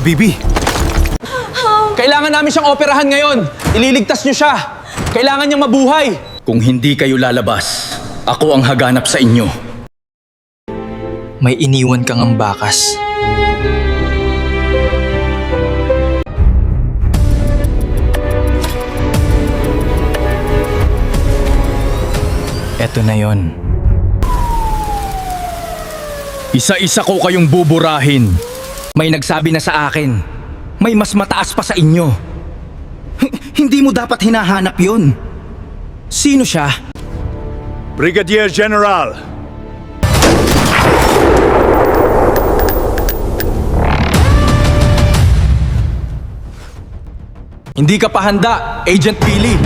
Habibi! Kailangan namin siyang operahan ngayon. Ililigtas niyo siya. Kailangan niyang mabuhay. Kung hindi kayo lalabas, ako ang haganap sa inyo. May iniwan kang ambakas. Eto na yon. Isa-isa ko kayong buburahin. May nagsabi na sa akin, may mas mataas pa sa inyo. Hindi mo dapat hinahanap yon. Sino siya? Brigadier General! Hindi ka pa handa, Agent Billy.